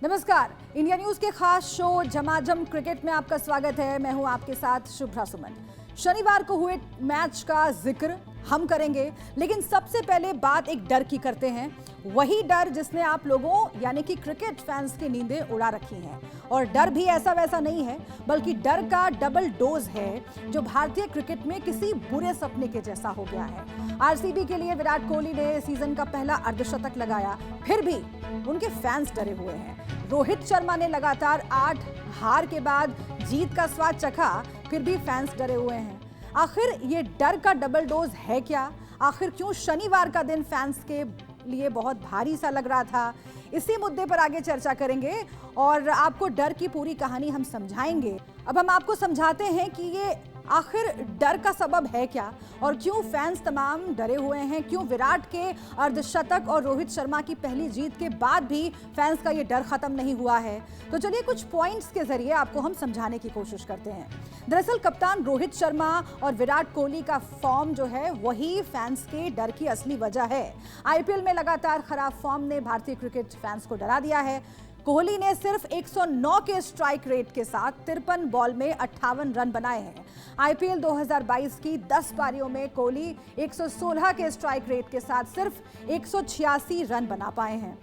नमस्कार, India news के खास शो झमाझम क्रिकेट में आपका स्वागत है। मैं हूं आपके साथ शुभ्रा सुमन। शनिवार को हुए मैच का जिक्र हम करेंगे, लेकिन सबसे पहले बात एक डर की करते हैं। वही डर जिसने आप लोगों यानी कि क्रिकेट फैंस की नींदें उड़ा रखी हैं। और डर भी ऐसा वैसा नहीं है, बल्कि डर का डबल डोज है जो भारतीय क्रिकेट में किसी बुरे सपने के जैसा हो गया है। आरसीबी के लिए विराट कोहली ने सीजन का पहला अर्धशतक लगाया, फिर भी उनके फैंस डरे हुए हैं। रोहित शर्मा ने लगातार 8 हार के बाद जीत का स्वाद चखा, फिर भी फैंस डरे हुए हैं। आखिर ये डर का डबल डोज है क्या? आखिर क्यों शनिवार का दिन फैंस के लिए बहुत भारी सा लग रहा था? इसी मुद्दे पर आगे चर्चा करेंगे और आपको डर की पूरी कहानी हम समझाएंगे। अब हम आपको समझाते हैं कि ये आखिर डर का सबब है क्या और क्यों फैंस तमाम डरे हुए हैं, क्यों विराट के अर्धशतक और रोहित शर्मा की पहली जीत के बाद भी फैंस का ये डर खत्म नहीं हुआ है। तो चलिए कुछ पॉइंट्स के जरिए आपको हम समझाने की कोशिश करते हैं। दरअसल कप्तान रोहित शर्मा और विराट कोहली का फॉर्म जो है वही फैंस के डर की असली वजह है। आईपीएल में लगातार खराब फॉर्म ने भारतीय क्रिकेट फैंस को डरा दिया है। कोहली ने सिर्फ 109 के स्ट्राइक रेट के साथ 53 बॉल में 58 रन बनाए हैं। आईपीएल 2022 की 10 पारियों में कोहली 116 के स्ट्राइक रेट के साथ सिर्फ 186 रन बना पाए हैं।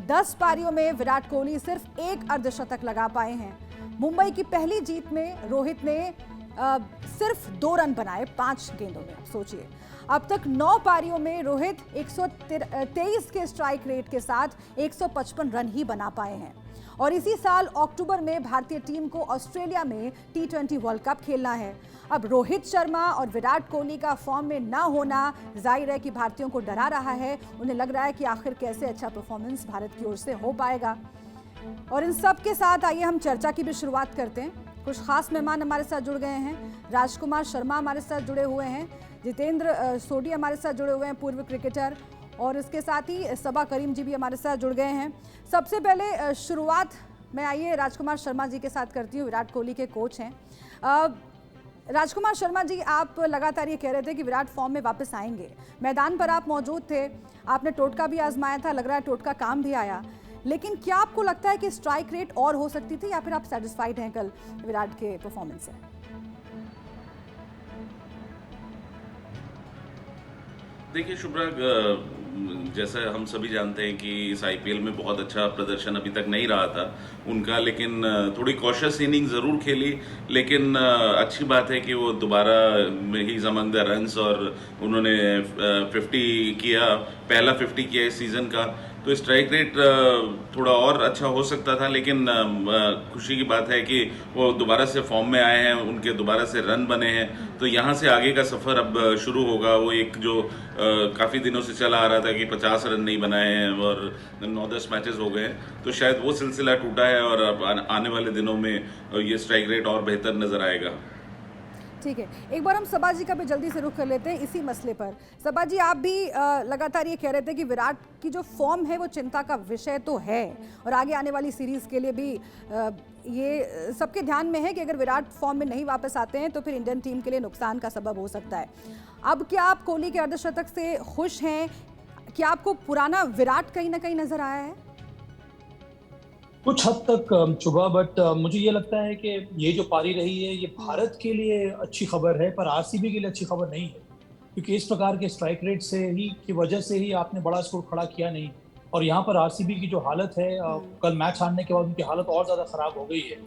10 पारियों में विराट कोहली सिर्फ एक अर्धशतक लगा पाए हैं। मुंबई की पहली जीत में रोहित ने सिर्फ 2 रन बनाए 5 गेंदों में। अब सोचिए, अब तक 9 पारियों में रोहित 123 के स्ट्राइक रेट के साथ 155 रन ही बना पाए हैं। और इसी साल अक्टूबर में भारतीय टीम को ऑस्ट्रेलिया में T20 वर्ल्ड कप खेलना है। अब रोहित शर्मा और विराट कोहली का फॉर्म में ना होना जाहिर है कि भारतीयों को डरा रहा है। उन्हें लग रहा है कि आखिर कैसे अच्छा परफॉर्मेंस भारत की ओर से हो पाएगा। और इन सब के साथ आइए हम चर्चा की भी शुरुआत करते हैं। कुछ खास मेहमान हमारे साथ जुड़ गए हैं। राजकुमार शर्मा हमारे साथ जुड़े हुए हैं, जितेंद्र सोडी हमारे साथ जुड़े हुए हैं, पूर्व क्रिकेटर, और इसके साथ ही सबा करीम जी भी हमारे साथ जुड़ गए हैं। सबसे पहले शुरुआत मैं आइए राजकुमार शर्मा जी के साथ करती हूँ, विराट कोहली के कोच हैं। राजकुमार शर्मा जी, आप लगातार ये कह रहे थे कि विराट फॉर्म में वापस आएंगे। मैदान पर आप मौजूद थे, आपने टोटका भी आजमाया था, लग रहा है टोटका काम भी आया। लेकिन क्या आपको लगता है कि स्ट्राइक रेट और हो सकती थी या फिर आप सेटिस्फाइड हैं कल विराट के परफॉर्मेंस से? देखिए शुभ्रा, जैसा हम सभी जानते हैं कि इस आईपीएल में बहुत अच्छा प्रदर्शन अभी तक नहीं रहा था उनका, लेकिन थोड़ी कॉशियस इनिंग ज़रूर खेली। लेकिन अच्छी बात है कि वो दोबारा ही अमंग द रन्स और उन्होंने 50 किया, पहला 50 किया इस सीज़न का। तो स्ट्राइक रेट थोड़ा और अच्छा हो सकता था, लेकिन खुशी की बात है कि वो दोबारा से फॉर्म में आए हैं, उनके दोबारा से रन बने हैं। तो यहाँ से आगे का सफ़र अब शुरू होगा। वो एक जो काफ़ी दिनों से चला आ रहा था कि 50 रन नहीं बनाए हैं और 9-10 मैचेस हो गए हैं, तो शायद वो सिलसिला टूटा है और अब आने वाले दिनों में ये स्ट्राइक रेट और बेहतर नज़र आएगा। ठीक है, एक बार हम सबा जी का भी जल्दी से रुख कर लेते हैं इसी मसले पर। सबा जी, आप भी लगातार ये कह रहे थे कि विराट की जो फॉर्म है वो चिंता का विषय तो है और आगे आने वाली सीरीज़ के लिए भी ये सबके ध्यान में है कि अगर विराट फॉर्म में नहीं वापस आते हैं तो फिर इंडियन टीम के लिए नुकसान का सबब हो सकता है। अब क्या आप कोहली के अर्धशतक से खुश हैं? क्या आपको पुराना विराट कहीं ना कहीं नजर आया है? कुछ हद तक शुभा, बट मुझे ये लगता है कि ये जो पारी रही है ये भारत के लिए अच्छी खबर है, पर आरसीबी के लिए अच्छी खबर नहीं है, क्योंकि इस प्रकार के स्ट्राइक रेट से ही की वजह से ही आपने बड़ा स्कोर खड़ा किया नहीं। और यहाँ पर आरसीबी की जो हालत है, कल मैच हारने के बाद उनकी हालत और ज़्यादा ख़राब हो गई है।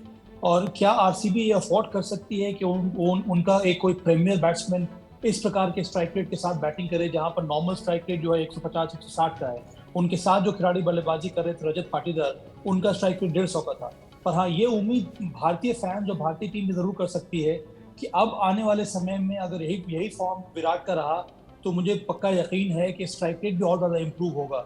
और क्या आरसीबी ये अफोर्ड कर सकती है कि उनका एक कोई प्रीमियर बैट्समैन इस प्रकार के स्ट्राइक रेट के साथ बैटिंग करे, जहाँ पर नॉर्मल स्ट्राइक रेट जो है 150-160 का है। उनके साथ जो खिलाड़ी बल्लेबाजी कर रहे थे, रजत पाटीदार, उनका स्ट्राइक रेट 150 का था। पर हाँ, ये उम्मीद भारतीय फैन जो भारतीय टीम में जरूर कर सकती है कि अब आने वाले समय में अगर यही फॉर्म विराट का रहा तो मुझे पक्का यकीन है कि स्ट्राइक रेट भी और ज्यादा इंप्रूव होगा।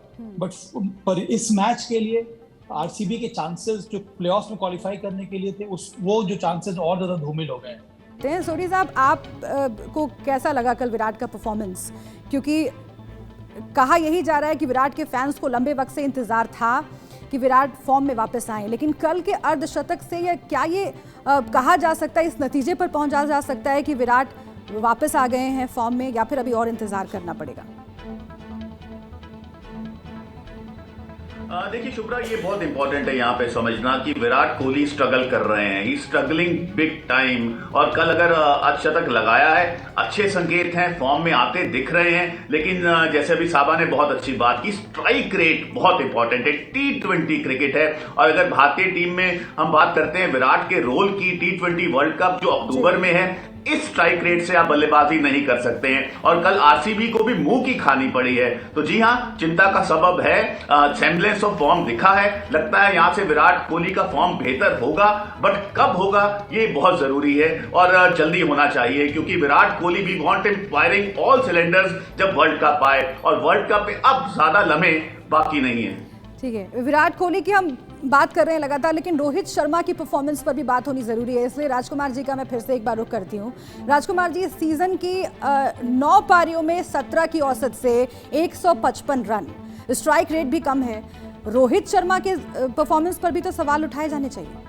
पर इस मैच के लिए आरसीबी के चांसेस जो प्लेऑफ्स में क्वालिफाई करने के लिए थे, वो जो चांसेस और ज्यादा धूमिल हो गए हैं। सोडी साहब, आप को कैसा लगा कल विराट का परफॉर्मेंस? क्योंकि कहा यही जा रहा है कि विराट के फैंस को लंबे वक्त से इंतजार था कि विराट फॉर्म में वापस आए, लेकिन कल के अर्धशतक से ये कहा जा सकता है, इस नतीजे पर पहुंचा जा सकता है कि विराट वापस आ गए हैं फॉर्म में, या फिर अभी और इंतजार करना पड़ेगा? देखिए शुभ्रा, ये बहुत इंपॉर्टेंट है यहाँ पे समझना कि विराट कोहली स्ट्रगल कर रहे हैं, ही स्ट्रगलिंग बिग टाइम। और कल अगर अर्धशतक लगाया है, अच्छे संकेत हैं, फॉर्म में आते दिख रहे हैं। लेकिन जैसे अभी साबा ने बहुत अच्छी बात की, स्ट्राइक रेट बहुत इंपॉर्टेंट है। T20 क्रिकेट है, और अगर भारतीय टीम में हम बात करते हैं विराट के रोल की, T20 वर्ल्ड कप जो अक्टूबर में है, इस स्ट्राइक रेट से आप बल्लेबाजी नहीं कर सकते हैं। और कल आरसीबी को भी मुंह की खानी पड़ी है। तो जी हाँ, चिंता का सबब है। सेम्बलेंस ऑफ फॉर्म दिखा है, लगता है यहां से विराट कोहली का फॉर्म बेहतर होगा, बट कब होगा ये बहुत जरूरी है और जल्दी होना चाहिए, क्योंकि विराट कोहली भी want him firing all cylinders जब वर्ल्ड कप आए, और वर्ल्ड कप में अब ज्यादा लम्हे बाकी नहीं है। ठीक है, विराट कोहली की हम बात कर रहे हैं लगातार, लेकिन रोहित शर्मा की परफॉर्मेंस पर भी बात होनी जरूरी है, इसलिए राजकुमार जी का मैं फिर से एक बार रुख करती हूँ। राजकुमार जी, इस सीजन की 9 पारियों में 17 की औसत से 155 रन, स्ट्राइक रेट भी कम है। रोहित शर्मा के परफॉर्मेंस पर भी तो सवाल उठाए जाने चाहिए।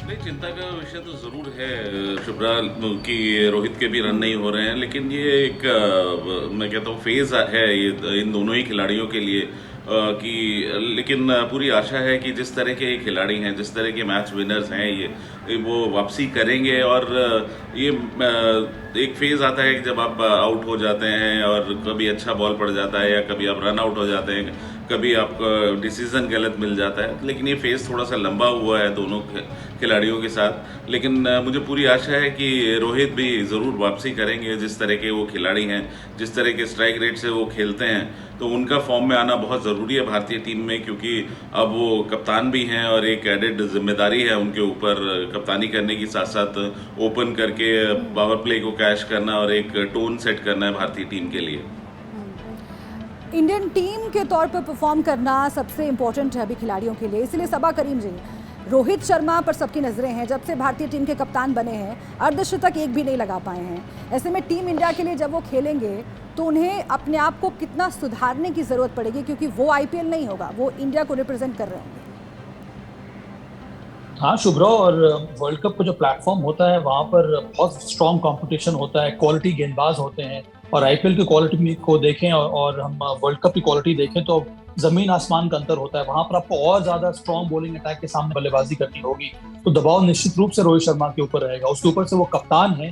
नहीं, चिंता का विषय तो जरूर है शुभ्रा कि रोहित के भी रन नहीं हो रहे हैं, लेकिन ये एक मैं कहता हूँ फेज है ये इन दोनों ही खिलाड़ियों के लिए कि लेकिन पूरी आशा है कि जिस तरह के खिलाड़ी हैं, जिस तरह के मैच विनर्स हैं, ये वो वापसी करेंगे। और ये एक फेज आता है कि जब आप आउट हो जाते हैं और कभी अच्छा बॉल पड़ जाता है या कभी आप रन आउट हो जाते हैं, कभी आपका डिसीजन गलत मिल जाता है। लेकिन ये फेज थोड़ा सा लंबा हुआ है दोनों खिलाड़ियों के साथ, लेकिन मुझे पूरी आशा है कि रोहित भी ज़रूर वापसी करेंगे। जिस तरह के वो खिलाड़ी हैं, जिस तरह के स्ट्राइक रेट से वो खेलते हैं, तो उनका फॉर्म में आना बहुत ज़रूरी है भारतीय टीम में, क्योंकि अब वो कप्तान भी हैं और एक एडेड जिम्मेदारी है उनके ऊपर कप्तानी करने की, साथ साथ ओपन करके पावर प्ले को कैश करना और एक टोन सेट करना है भारतीय टीम के लिए। इंडियन टीम के तौर पर परफॉर्म करना सबसे इम्पोर्टेंट है अभी खिलाड़ियों के लिए, इसलिए सबा करीम जी, रोहित शर्मा पर सबकी नज़रें हैं। जब से भारतीय टीम के कप्तान बने हैं, अर्धशतक एक भी नहीं लगा पाए हैं। ऐसे में टीम इंडिया के लिए जब वो खेलेंगे तो उन्हें अपने आप को कितना सुधारने की ज़रूरत पड़ेगी, क्योंकि वो आईपीएल नहीं होगा, वो इंडिया को रिप्रेजेंट कर रहे होंगे। हाँ शुभ्रा, और वर्ल्ड कप का जो प्लेटफॉर्म होता है वहाँ पर बहुत स्ट्रॉन्ग कंपटीशन होता है, क्वालिटी गेंदबाज होते हैं। और आईपीएल की क्वालिटी को देखें और हम वर्ल्ड कप की क्वालिटी देखें तो जमीन आसमान का अंतर होता है। वहां पर आपको और ज्यादा स्ट्रॉन्ग बॉलिंग अटैक के सामने बल्लेबाजी करनी होगी, तो दबाव निश्चित रूप से रोहित शर्मा के ऊपर रहेगा। उसके ऊपर से वो कप्तान है,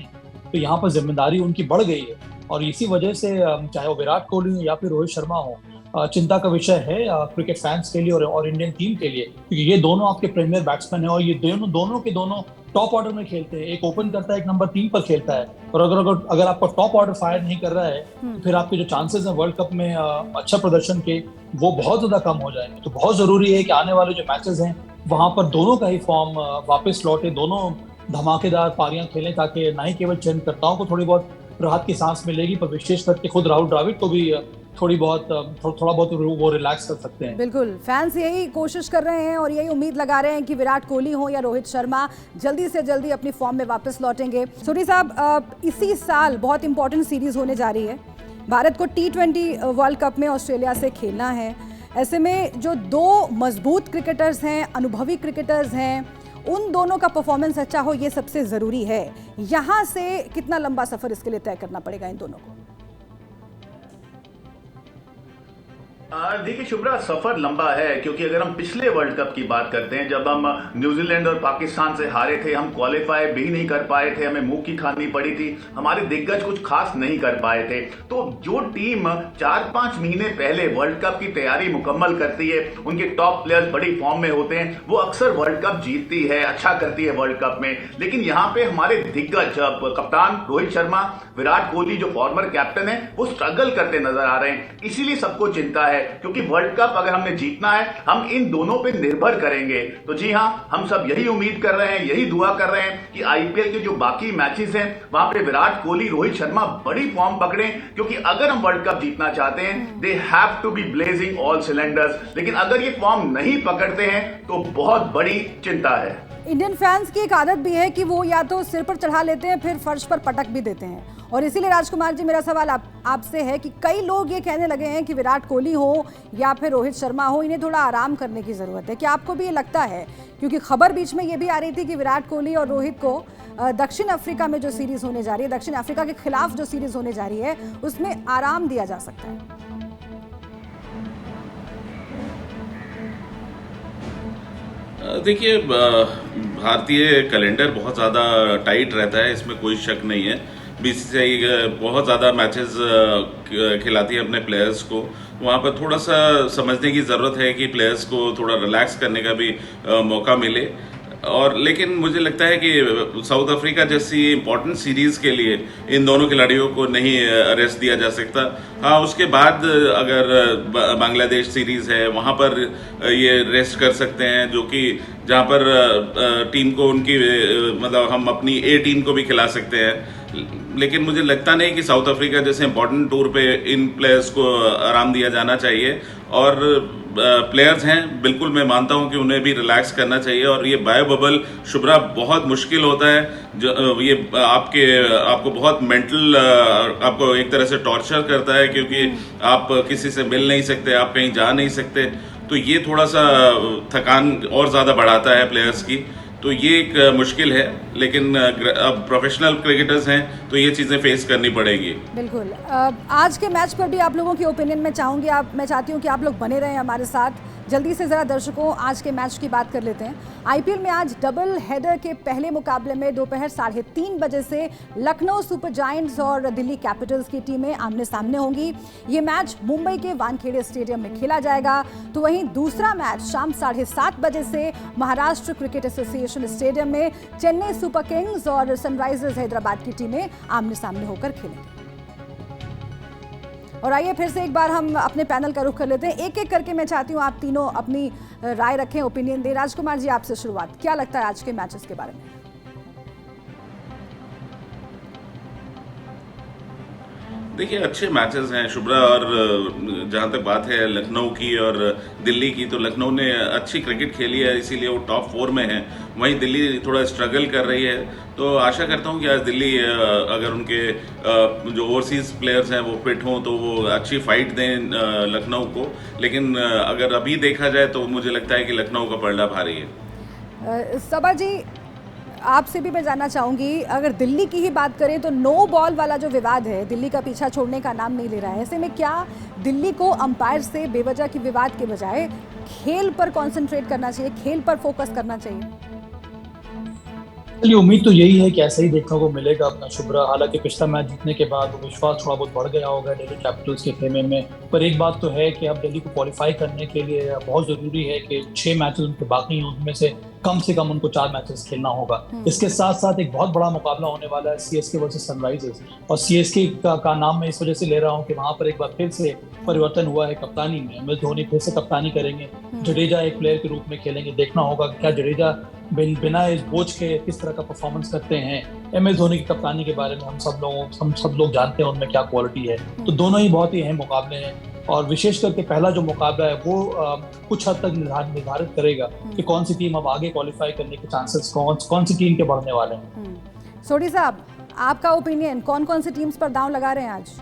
तो यहाँ पर जिम्मेदारी उनकी बढ़ गई है। और इसी वजह से चाहे वो विराट कोहली हो या फिर रोहित शर्मा हो, चिंता का विषय है क्रिकेट फैंस के लिए और इंडियन टीम के लिए, क्योंकि ये दोनों आपके प्रीमियर बैट्समैन हैं और ये दोनों के दोनों टॉप ऑर्डर में खेलते हैं। एक ओपन करता है, एक नंबर 3 पर खेलता है। और अगर आपका टॉप ऑर्डर फायर नहीं कर रहा है, तो फिर आपके जो चांसेस हैं वर्ल्ड कप में अच्छा प्रदर्शन के, वो बहुत ज्यादा कम हो जाएंगे। तो बहुत जरूरी है कि आने वाले जो मैचेस हैं वहां पर दोनों का ही फॉर्म वापस लौटे, दोनों धमाकेदार पारियां खेलें, ताकि ना ही केवल चयनकर्ताओं को थोड़ी बहुत राहत की सांस मिलेगी, पर विशेष करके खुद राहुल द्रविड़ को भी थोड़ा बहुत वो रिलैक्स कर सकते हैं। बिल्कुल, फैंस यही कोशिश कर रहे हैं और यही उम्मीद लगा रहे हैं कि विराट कोहली हो या रोहित शर्मा जल्दी से जल्दी अपनी फॉर्म में वापस लौटेंगे। सूरी साहब, इसी साल बहुत इंपॉर्टेंट सीरीज होने जा रही है। भारत को T20 वर्ल्ड कप में ऑस्ट्रेलिया से खेलना है। ऐसे में जो 2 मजबूत क्रिकेटर्स हैं, अनुभवी क्रिकेटर्स हैं, उन दोनों का परफॉर्मेंस अच्छा हो, ये सबसे ज़रूरी है। यहाँ से कितना लंबा सफ़र इसके लिए तय करना पड़ेगा इन दोनों को? देखिए शुभ्रा, सफर लंबा है, क्योंकि अगर हम पिछले वर्ल्ड कप की बात करते हैं, जब हम न्यूजीलैंड और पाकिस्तान से हारे थे, हम क्वालिफाई भी नहीं कर पाए थे, हमें मुंह की खानी पड़ी थी, हमारे दिग्गज कुछ खास नहीं कर पाए थे। तो जो टीम 4-5 महीने पहले वर्ल्ड कप की तैयारी मुकम्मल करती है, उनके टॉप प्लेयर्स बड़ी फॉर्म में होते हैं, वो अक्सर वर्ल्ड कप जीतती है, अच्छा करती है वर्ल्ड कप में। लेकिन यहाँ पे हमारे दिग्गज कप्तान रोहित शर्मा, विराट कोहली जो फॉर्मर कैप्टन है, वो स्ट्रगल करते नजर आ रहे हैं। इसीलिए सबको चिंता है, क्योंकि वर्ल्ड कप अगर हमने जीतना है, हम इन दोनों पे निर्भर करेंगे। तो जी हाँ, हम सब यही उम्मीद कर रहे हैं, यही दुआ कर रहे हैं कि आईपीएल के जो बाकी मैचेस हैं वहां पे विराट कोहली, रोहित शर्मा बड़ी फॉर्म पकड़ें, क्योंकि अगर हम वर्ल्ड कप जीतना चाहते हैं, they have to be blazing all cylinders. लेकिन अगर ये फॉर्म नहीं पकड़ते हैं तो बहुत बड़ी चिंता है। इंडियन फैंस की एक आदत भी है कि वो या तो सिर पर चढ़ा लेते हैं फिर फर्श पर पटक भी देते हैं। और इसीलिए राजकुमार जी, मेरा सवाल आपसे है कि कई लोग ये कहने लगे हैं कि विराट कोहली हो या फिर रोहित शर्मा हो, इन्हें थोड़ा आराम करने की ज़रूरत है। क्या आपको भी ये लगता है? क्योंकि खबर बीच में ये भी आ रही थी कि विराट कोहली और रोहित को दक्षिण अफ्रीका में जो सीरीज़ होने जा रही है, दक्षिण अफ्रीका के खिलाफ जो सीरीज़ होने जा रही है, उसमें आराम दिया जा सकता है। देखिए, भारतीय कैलेंडर बहुत ज़्यादा टाइट रहता है, इसमें कोई शक नहीं है। बीसीसीआई बहुत ज़्यादा मैचेस खिलाती है अपने प्लेयर्स को। वहाँ पर थोड़ा सा समझने की ज़रूरत है कि प्लेयर्स को थोड़ा रिलैक्स करने का भी मौका मिले। और लेकिन मुझे लगता है कि साउथ अफ्रीका जैसी इंपॉर्टेंट सीरीज़ के लिए इन दोनों खिलाड़ियों को नहीं रेस्ट दिया जा सकता। हाँ, उसके बाद अगर बांग्लादेश सीरीज़ है वहाँ पर ये रेस्ट कर सकते हैं, जो कि जहाँ पर टीम को उनकी मतलब हम अपनी ए टीम को भी खिला सकते हैं। लेकिन मुझे लगता नहीं कि साउथ अफ्रीका जैसे इंपॉर्टेंट टूर पे इन प्लेयर्स को आराम दिया जाना चाहिए। और प्लेयर्स हैं, बिल्कुल मैं मानता हूं कि उन्हें भी रिलैक्स करना चाहिए। और ये बायो बबल शुभ्रा बहुत मुश्किल होता है, जो ये आपको बहुत मेंटल आपको एक तरह से टॉर्चर करता है, क्योंकि आप किसी से मिल नहीं सकते, आप कहीं जा नहीं सकते। तो ये थोड़ा सा थकान और ज़्यादा बढ़ाता है प्लेयर्स की। तो ये एक मुश्किल है, लेकिन अब प्रोफेशनल क्रिकेटर्स हैं तो ये चीज़ें फेस करनी पड़ेगी। बिल्कुल। आज के मैच पर भी आप लोगों की ओपिनियन मैं चाहती हूँ कि आप लोग बने रहें हमारे साथ। जल्दी से ज़रा दर्शकों, आज के मैच की बात कर लेते हैं। आईपीएल में आज डबल हेडर के पहले मुकाबले में दोपहर 3:30 बजे से लखनऊ सुपर जायंट्स और दिल्ली कैपिटल्स की टीमें आमने सामने होंगी। ये मैच मुंबई के वानखेड़े स्टेडियम में खेला जाएगा। तो वहीं दूसरा मैच शाम 7:30 बजे से महाराष्ट्र क्रिकेट एसोसिएशन स्टेडियम में चेन्नई सुपर किंग्स और सनराइजर्स हैदराबाद की टीमें आमने सामने होकर खेलेंगी। और आइए फिर से एक बार हम अपने पैनल का रुख कर लेते हैं। एक एक करके मैं चाहती हूँ आप तीनों अपनी राय रखें, ओपिनियन दें। राजकुमार जी, आपसे शुरुआत, क्या लगता है आज के मैचेस के बारे में? देखिए, अच्छे मैचेस हैं शुभ्रा। और जहाँ तक बात है लखनऊ की और दिल्ली की, तो लखनऊ ने अच्छी क्रिकेट खेली है, इसीलिए वो टॉप 4 में है। वहीं दिल्ली थोड़ा स्ट्रगल कर रही है। तो आशा करता हूँ कि आज दिल्ली अगर उनके जो ओवरसीज प्लेयर्स हैं वो फिट हों तो वो अच्छी फाइट दें लखनऊ को। लेकिन अगर अभी देखा जाए तो मुझे लगता है कि लखनऊ का पलड़ा भारी है। सबा जी, आपसे भी मैं जानना चाहूँगी, अगर दिल्ली की ही बात करें तो नो बॉल वाला जो विवाद है, दिल्ली का पीछा छोड़ने का नाम नहीं ले रहा है। ऐसे में क्या दिल्ली को अंपायर से बेवजह की विवाद के बजाय खेल पर कंसंट्रेट करना चाहिए, खेल पर फोकस करना चाहिए? चलिए, उम्मीद तो यही है कि ऐसा ही देखने को मिलेगा अपना शुभ्रा। हालांकि पिछला मैच जीतने के बाद विश्वास थोड़ा बहुत बढ़ गया होगा दिल्ली कैपिटल्स के खेमे में। पर एक बात तो है कि अब दिल्ली को क्वालिफाई करने के लिए बहुत जरूरी है कि 6 मैचेस उनके बाकी हैं, उनमें से कम उनको 4 मैचेस खेलना होगा। इसके साथ साथ एक बहुत बड़ा मुकाबला होने वाला है सीएसके वर्सेस सनराइजर्स। और सीएसके का नाम मैं इस वजह से ले रहा हूँ कि वहां पर एक बार फिर से परिवर्तन हुआ है कप्तानी में। एमएस धोनी फिर से कप्तानी करेंगे, जडेजा एक प्लेयर के रूप में खेलेंगे। देखना होगा कि क्या जडेजा बिना इस बोझ के किस तरह का परफॉर्मेंस करते हैं। एमएस धोनी की कप्तानी के बारे में हम सब लोग जानते हैं उनमें क्या क्वालिटी है। तो दोनों ही बहुत ही अहम मुकाबले हैं। और विशेष करके पहला जो मुकाबला है वो कुछ हद तक निर्धारित करेगा कि कौन सी टीम अब आगे क्वालिफाई करने के चांसेस कौन सी टीम के बढ़ने वाले हैं। सोडी साहब, आपका ओपिनियन, कौन कौन सी टीम्स पर दांव लगा रहे हैं आज?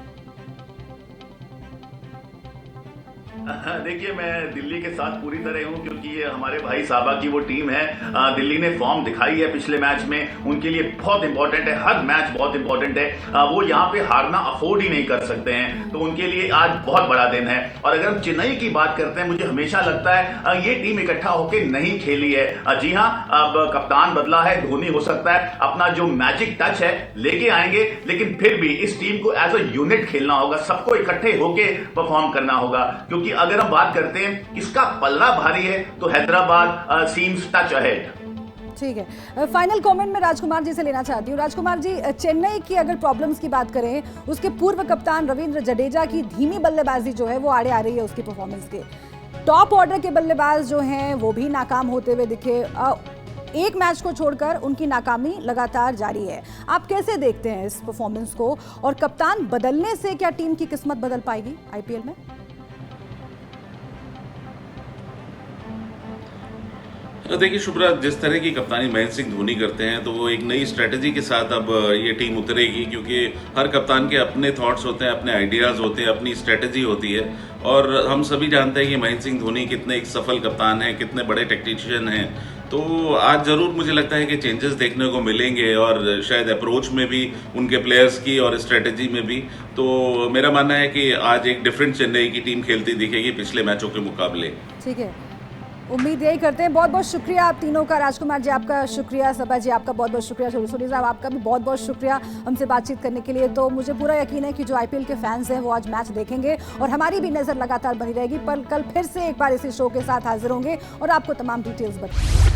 देखिए, मैं दिल्ली के साथ पूरी तरह हूं, क्योंकि ये हमारे भाई साहबा की वो टीम है। दिल्ली ने फॉर्म दिखाई है पिछले मैच में, उनके लिए बहुत इंपॉर्टेंट है, हर मैच बहुत इंपॉर्टेंट है। वो यहाँ पे हारना अफोर्ड ही नहीं कर सकते हैं, तो उनके लिए आज बहुत बड़ा दिन है। और अगर हम चेन्नई की बात करते हैं, मुझे हमेशा लगता है ये टीम इकट्ठा होकर नहीं खेली है। जी हाँ, अब कप्तान बदला है, धोनी हो सकता है अपना जो मैजिक टच है लेके आएंगे, लेकिन फिर भी इस टीम को एज अ यूनिट खेलना होगा, सबको इकट्ठे होकर परफॉर्म करना होगा। क्योंकि अगर हम बात करते हैं किसका पल्ला भारी है, तो हैदराबाद सीम्स टच अहेड। ठीक है, फाइनल कमेंट में राजकुमार जी से लेना चाहती हूँ। राजकुमार जी, चेन्नई की अगर प्रॉब्लम्स की बात करें, उसके पूर्व कप्तान रविंद्र जडेजा की धीमी बल्लेबाजी जो है वो आड़े आ रही है उसकी परफॉर्मेंस के। टॉप ऑर्डर के बल्लेबाज जो हैं वो भी नाकाम होते हुए दिखे। एक मैच को छोड़कर उनकी नाकामी लगातार जारी है। आप कैसे देखते हैं इस परफॉर्मेंस को, और कप्तान बदलने से क्या टीम की किस्मत बदल पाएगी आईपीएल में? तो देखिए शुभ्रा, जिस तरह की कप्तानी महेंद्र सिंह धोनी करते हैं तो वो एक नई स्ट्रेटजी के साथ अब ये टीम उतरेगी, क्योंकि हर कप्तान के अपने थॉट्स होते हैं, अपने आइडियाज़ होते हैं, अपनी स्ट्रेटजी होती है। और हम सभी जानते हैं कि महेंद्र सिंह धोनी कितने एक सफल कप्तान हैं, कितने बड़े टेक्नीशियन हैं। तो आज ज़रूर मुझे लगता है कि चेंजेस देखने को मिलेंगे, और शायद अप्रोच में भी उनके प्लेयर्स की और स्ट्रेटजी में भी। तो मेरा मानना है कि आज एक डिफरेंट चेन्नई की टीम खेलती दिखेगी पिछले मैचों के मुकाबले। ठीक है, उम्मीद यही करते हैं। बहुत बहुत शुक्रिया आप तीनों का। राजकुमार जी आपका शुक्रिया, सबा जी आपका बहुत बहुत शुक्रिया, सोनी साहब आपका भी बहुत बहुत शुक्रिया हमसे बातचीत करने के लिए। तो मुझे पूरा यकीन है कि जो आईपीएल के फैंस हैं वो आज मैच देखेंगे और हमारी भी नज़र लगातार बनी रहेगी। पर कल फिर से एक बार इसी शो के साथ हाजिर होंगे और आपको तमाम डिटेल्स बताएंगे।